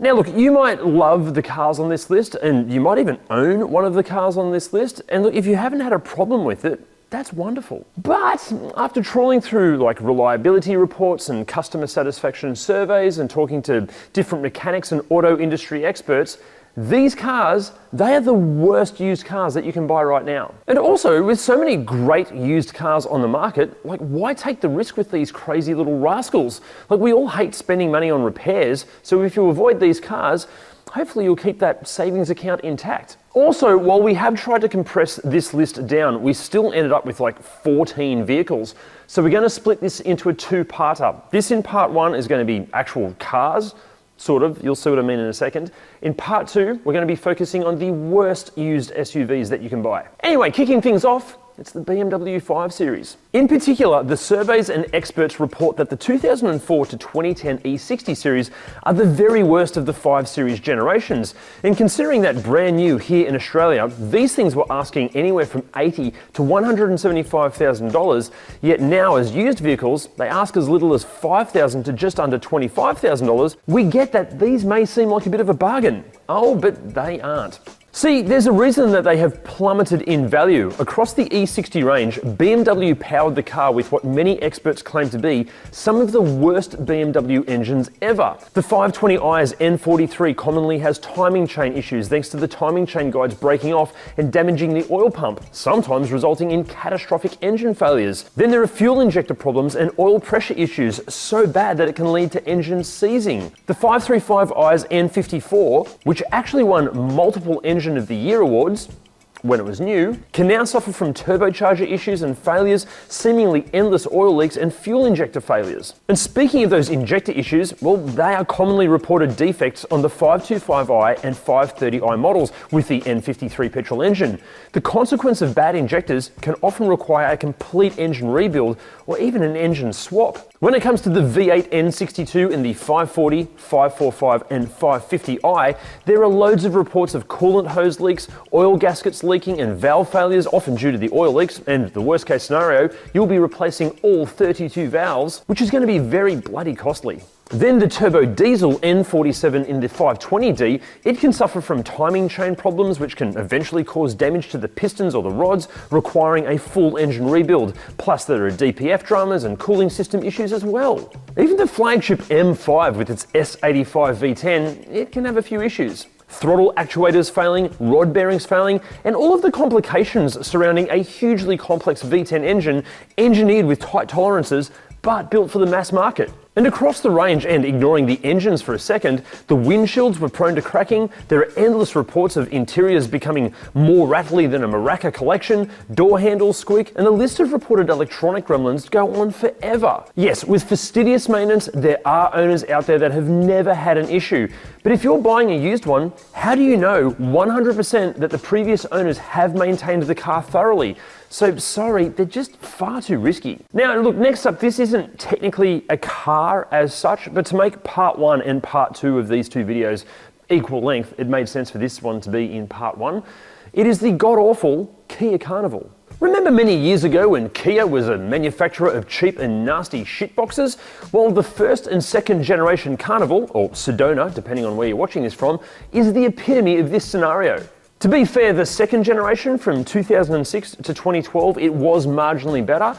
Now look, you might love the cars on this list, and you might even own one of the cars on this list, and look, if you haven't had a problem with it, that's wonderful. But after trawling through like reliability reports and customer satisfaction surveys and talking to different mechanics and auto industry experts, these cars, they are the worst used cars that you can buy right now. And also, with so many great used cars on the market, like why take the risk with these crazy little rascals? Like we all hate spending money on repairs, so if you avoid these cars, hopefully you'll keep that savings account intact. Also, while we have tried to compress this list down, we still ended up with like 14 vehicles. So we're going to split this into a two-parter. This in part one is going to be actual cars, sort of, you'll see what I mean in a second. In part two, we're going to be focusing on the worst used SUVs that you can buy. Anyway, kicking things off, it's the BMW 5 Series. In particular, the surveys and experts report that the 2004 to 2010 E60 series are the very worst of the 5 Series generations. And considering that brand new here in Australia, these things were asking anywhere from $80,000 to $175,000, yet now as used vehicles, they ask as little as $5,000 to just under $25,000. We get that these may seem like a bit of a bargain. Oh, but they aren't. See, there's a reason that they have plummeted in value. Across the E60 range, BMW powered the car with what many experts claim to be some of the worst BMW engines ever. The 520i's N43 commonly has timing chain issues thanks to the timing chain guides breaking off and damaging the oil pump, sometimes resulting in catastrophic engine failures. Then there are fuel injector problems and oil pressure issues so bad that it can lead to engine seizing. The 535i's N54, which actually won multiple Engine of the Year awards when it was new, can now suffer from turbocharger issues and failures, seemingly endless oil leaks and fuel injector failures. And speaking of those injector issues, well, they are commonly reported defects on the 525i and 530i models with the N53 petrol engine. The consequence of bad injectors can often require a complete engine rebuild or even an engine swap. When it comes to the V8 N62 in the 540, 545 and 550i, there are loads of reports of coolant hose leaks, oil gaskets leaking and valve failures, often due to the oil leaks, and the worst case scenario, you'll be replacing all 32 valves, which is going to be very bloody costly. Then the turbo diesel N47 in the 520D, it can suffer from timing chain problems which can eventually cause damage to the pistons or the rods, requiring a full engine rebuild. Plus there are DPF dramas and cooling system issues as well. Even the flagship M5 with its S85 V10, it can have a few issues. Throttle actuators failing, rod bearings failing, and all of the complications surrounding a hugely complex V10 engine engineered with tight tolerances but built for the mass market. And across the range, and ignoring the engines for a second, the windshields were prone to cracking, there are endless reports of interiors becoming more rattly than a maraca collection, door handles squeak, and the list of reported electronic gremlins go on forever. Yes, with fastidious maintenance, there are owners out there that have never had an issue. But if you're buying a used one, how do you know 100% that the previous owners have maintained the car thoroughly? So sorry, they're just far too risky. Now look, next up, this isn't technically a car as such, but to make part one and part two of these two videos equal length, it made sense for this one to be in part one. It is the god-awful Kia Carnival. Remember many years ago when Kia was a manufacturer of cheap and nasty shitboxes? Well, the first and second generation Carnival, or Sedona, depending on where you're watching this from, is the epitome of this scenario. To be fair, the second generation from 2006 to 2012, it was marginally better.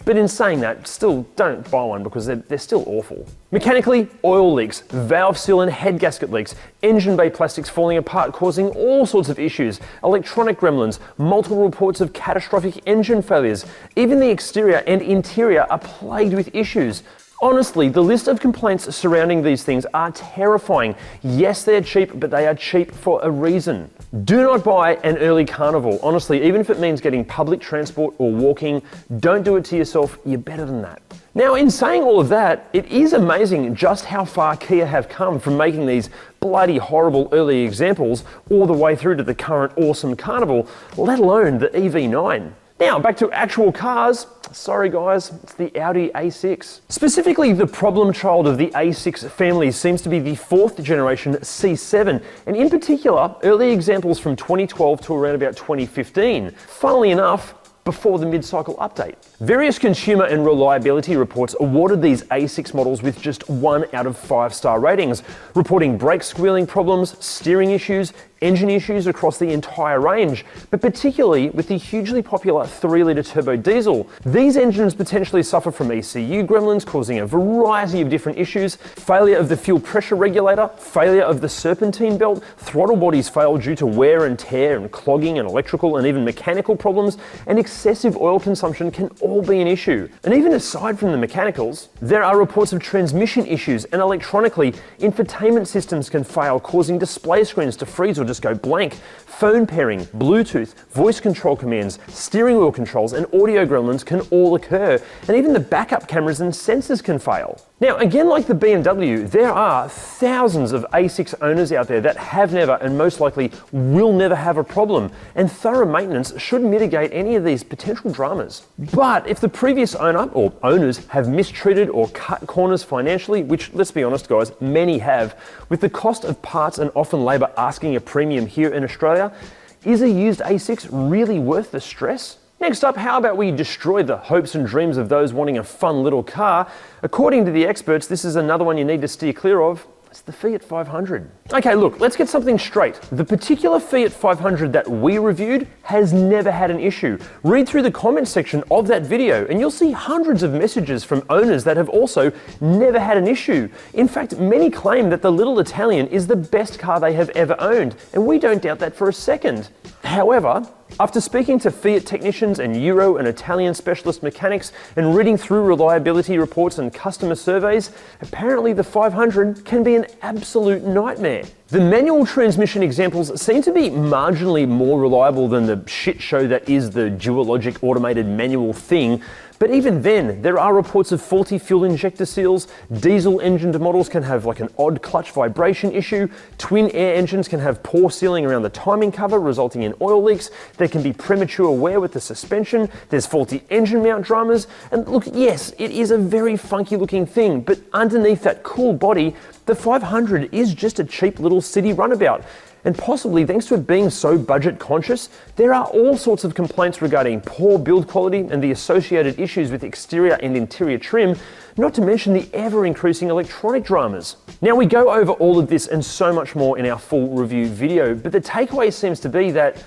But in saying that, still don't buy one because they're still awful. Mechanically, oil leaks, valve seal and head gasket leaks, engine bay plastics falling apart causing all sorts of issues, electronic gremlins, multiple reports of catastrophic engine failures. Even the exterior and interior are plagued with issues. Honestly, the list of complaints surrounding these things are terrifying. Yes, they're cheap, but they are cheap for a reason. Do not buy an early Carnival. Honestly, even if it means getting public transport or walking, don't do it to yourself. You're better than that. Now, in saying all of that, it is amazing just how far Kia have come from making these bloody horrible early examples all the way through to the current awesome Carnival, let alone the EV9. Now, back to actual cars. Sorry guys, it's the Audi A6. Specifically, the problem child of the A6 family seems to be the fourth generation C7, and in particular, early examples from 2012 to around about 2015. Funnily enough, before the mid-cycle update. Various consumer and reliability reports awarded these A6 models with just 1 out of 5-star ratings, reporting brake squealing problems, steering issues, engine issues across the entire range, but particularly with the hugely popular 3-litre turbo diesel. These engines potentially suffer from ECU gremlins, causing a variety of different issues: failure of the fuel pressure regulator, failure of the serpentine belt, throttle bodies fail due to wear and tear and clogging and electrical and even mechanical problems, and excessive oil consumption can all be an issue. And even aside from the mechanicals, there are reports of transmission issues, and electronically, infotainment systems can fail, causing display screens to freeze or just go blank. Phone pairing, Bluetooth, voice control commands, steering wheel controls, and audio gremlins can all occur, and even the backup cameras and sensors can fail. Now, again, like the BMW, there are thousands of A6 owners out there that have never and most likely will never have a problem, and thorough maintenance should mitigate any of these potential dramas. But if the previous owner or owners have mistreated or cut corners financially, which, let's be honest guys, many have, with the cost of parts and often labour asking a premium here in Australia, is a used A6 really worth the stress? Next up, how about we destroy the hopes and dreams of those wanting a fun little car? According to the experts, this is another one you need to steer clear of. It's the Fiat 500. Okay, look, let's get something straight. The particular Fiat 500 that we reviewed has never had an issue. Read through the comments section of that video and you'll see hundreds of messages from owners that have also never had an issue. In fact, many claim that the little Italian is the best car they have ever owned, and we don't doubt that for a second. However, after speaking to Fiat technicians and Euro and Italian specialist mechanics and reading through reliability reports and customer surveys, apparently the 500 can be an absolute nightmare. The manual transmission examples seem to be marginally more reliable than the shit show that is the dual-logic automated manual thing, but even then, there are reports of faulty fuel injector seals, diesel engined models can have like an odd clutch vibration issue, twin air engines can have poor sealing around the timing cover resulting in oil leaks, there can be premature wear with the suspension, there's faulty engine mount dramas, and look, yes, it is a very funky looking thing, but underneath that cool body, the 500 is just a cheap little city runabout. And possibly thanks to it being so budget conscious, there are all sorts of complaints regarding poor build quality and the associated issues with exterior and interior trim, not to mention the ever-increasing electronic dramas. Now, we go over all of this and so much more in our full review video, but the takeaway seems to be that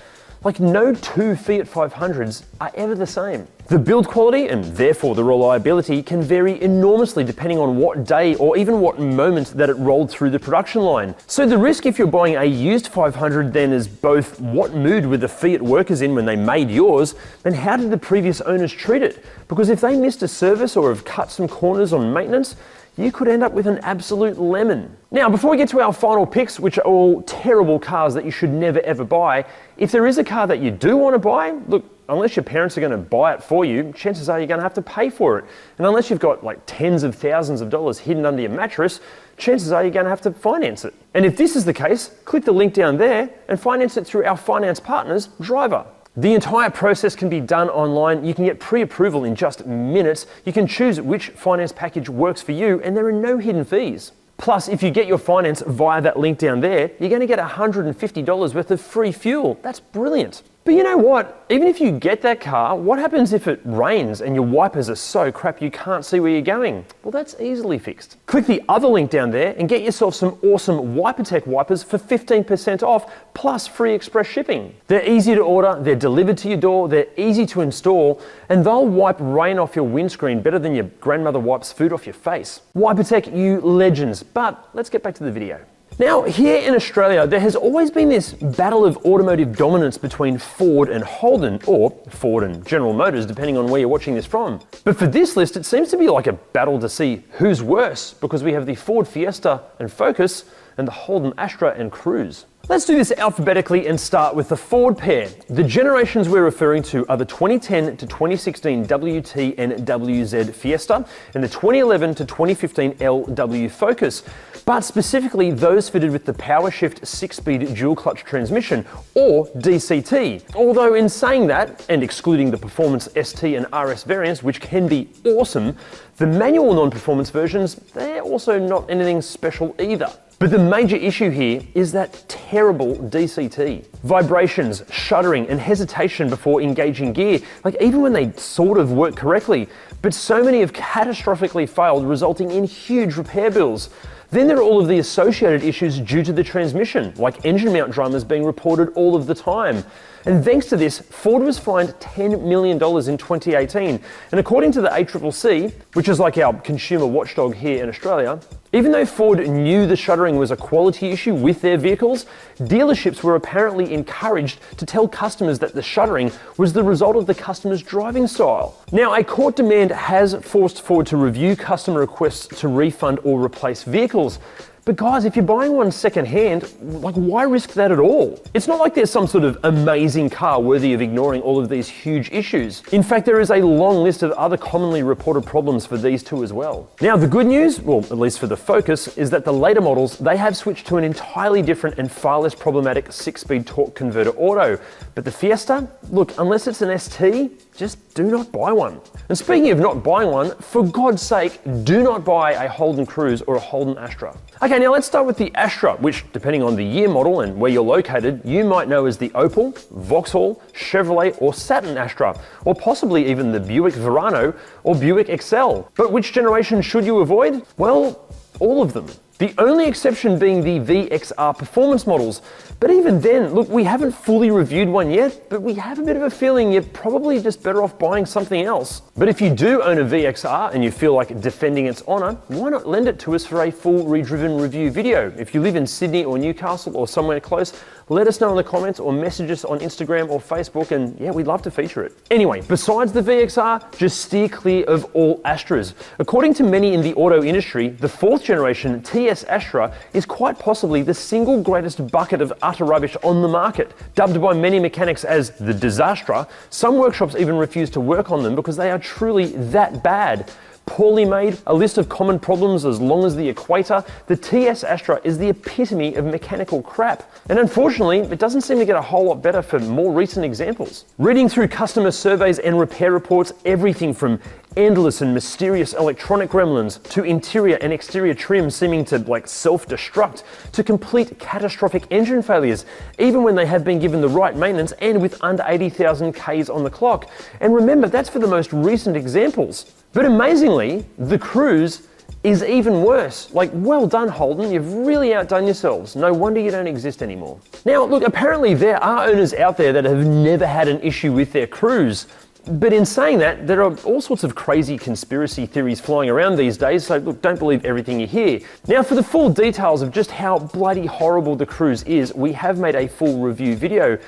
no two Fiat 500s are ever the same. The build quality, and therefore the reliability, can vary enormously depending on what day or even what moment that it rolled through the production line. So the risk if you're buying a used 500 then is both what mood were the Fiat workers in when they made yours, and how did the previous owners treat it? Because if they missed a service or have cut some corners on maintenance, you could end up with an absolute lemon. Now, before we get to our final picks, which are all terrible cars that you should never ever buy, if there is a car that you do want to buy, look, unless your parents are going to buy it for you, chances are you're going to have to pay for it. And unless you've got like tens of thousands of dollars hidden under your mattress, chances are you're going to have to finance it. And if this is the case, click the link down there and finance it through our finance partners, Driver. The entire process can be done online. You can get pre-approval in just minutes. You can choose which finance package works for you, and there are no hidden fees. Plus, if you get your finance via that link down there, you're going to get $150 worth of free fuel. That's brilliant. But you know what? Even if you get that car, what happens if it rains and your wipers are so crap you can't see where you're going? Well, that's easily fixed. Click the other link down there and get yourself some awesome WIPERTECH wipers for 15% off plus free express shipping. They're easy to order, they're delivered to your door, they're easy to install, and they'll wipe rain off your windscreen better than your grandmother wipes food off your face. WIPERTECH, you legends. But let's get back to the video. Now, here in Australia, there has always been this battle of automotive dominance between Ford and Holden, or Ford and General Motors, depending on where you're watching this from. But for this list, it seems to be like a battle to see who's worse, because we have the Ford Fiesta and Focus and the Holden Astra and Cruze. Let's do this alphabetically and start with the Ford pair. The generations we're referring to are the 2010 to 2016 WT and WZ Fiesta and the 2011 to 2015 LW Focus, but specifically those fitted with the PowerShift 6-speed dual-clutch transmission, or DCT. Although in saying that, and excluding the Performance ST and RS variants, which can be awesome, the manual non-performance versions, they're also not anything special either. But the major issue here is that terrible DCT. Vibrations, shuddering, and hesitation before engaging gear, like even when they sort of work correctly. But so many have catastrophically failed, resulting in huge repair bills. Then there are all of the associated issues due to the transmission, like engine mount dramas being reported all of the time. And thanks to this, Ford was fined $10 million in 2018. And according to the ACCC, which is like our consumer watchdog here in Australia, even though Ford knew the shuddering was a quality issue with their vehicles, dealerships were apparently encouraged to tell customers that the shuddering was the result of the customer's driving style. Now, a court demand has forced Ford to review customer requests to refund or replace vehicles. But guys, if you're buying one second-hand, like why risk that at all? It's not like there's some sort of amazing car worthy of ignoring all of these huge issues. In fact, there is a long list of other commonly reported problems for these two as well. Now, the good news, well, at least for the Focus, is that the later models, they have switched to an entirely different and far less problematic 6-speed torque converter auto. But the Fiesta, look, unless it's an ST, just do not buy one. And speaking of not buying one, for God's sake, do not buy a Holden Cruze or a Holden Astra. Okay, now let's start with the Astra, which, depending on the year model and where you're located, you might know as the Opel, Vauxhall, Chevrolet or Saturn Astra, or possibly even the Buick Verano or Buick XL. But which generation should you avoid? Well, all of them. The only exception being the VXR performance models. But even then, look, we haven't fully reviewed one yet, but we have a bit of a feeling you're probably just better off buying something else. But if you do own a VXR and you feel like defending its honor, why not lend it to us for a full ReDriven review video? If you live in Sydney or Newcastle or somewhere close, let us know in the comments or message us on Instagram or Facebook, and yeah, we'd love to feature it. Anyway, besides the VXR, just steer clear of all Astras. According to many in the auto industry, the 4th generation TS Astra is quite possibly the single greatest bucket of utter rubbish on the market. Dubbed by many mechanics as the Disastra, some workshops even refuse to work on them because they are truly that bad. Poorly made, a list of common problems as long as the equator, the TS Astra is the epitome of mechanical crap. And unfortunately, it doesn't seem to get a whole lot better for more recent examples. Reading through customer surveys and repair reports, everything from endless and mysterious electronic gremlins to interior and exterior trim seeming to self-destruct to complete catastrophic engine failures, even when they have been given the right maintenance and with under 80,000 Ks on the clock. And remember, that's for the most recent examples. But amazingly, the Cruze is even worse. Well done, Holden, you've really outdone yourselves. No wonder you don't exist anymore. Now, look, apparently there are owners out there that have never had an issue with their Cruze. But in saying that, there are all sorts of crazy conspiracy theories flying around these days, so look, don't believe everything you hear. Now, for the full details of just how bloody horrible the Cruze is, we have made a full review video.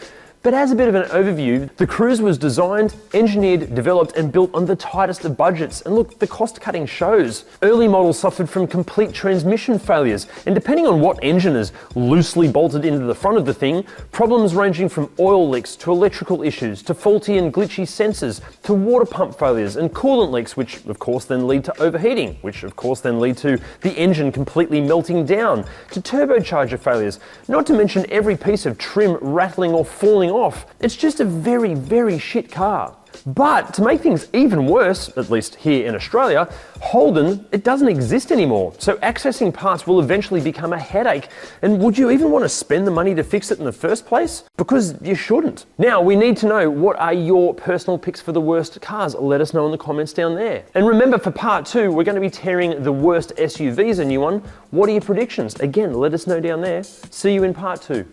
But as a bit of an overview, the Cruze was designed, engineered, developed and built on the tightest of budgets. And look, the cost cutting shows. Early models suffered from complete transmission failures, and depending on what engine is loosely bolted into the front of the thing, problems ranging from oil leaks to electrical issues to faulty and glitchy sensors to water pump failures and coolant leaks, which of course then lead to overheating, which of course then lead to the engine completely melting down, to turbocharger failures, not to mention every piece of trim rattling or falling off. It's just a very, very shit car. But to make things even worse, at least here in Australia, Holden, it doesn't exist anymore. So accessing parts will eventually become a headache. And would you even want to spend the money to fix it in the first place? Because you shouldn't. Now, we need to know, what are your personal picks for the worst cars? Let us know in the comments down there. And remember, for part 2, we're going to be tearing the worst SUVs a new one. What are your predictions? Again, let us know down there. See you in part 2.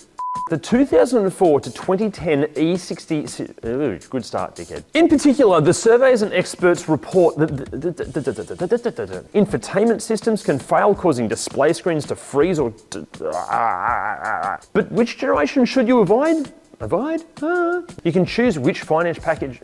The 2004 to 2010 E60, good start, dickhead. In particular, the surveys and experts report that infotainment systems can fail, causing display screens to freeze or... But which generation should you avoid? Avoid? You can choose which finance package,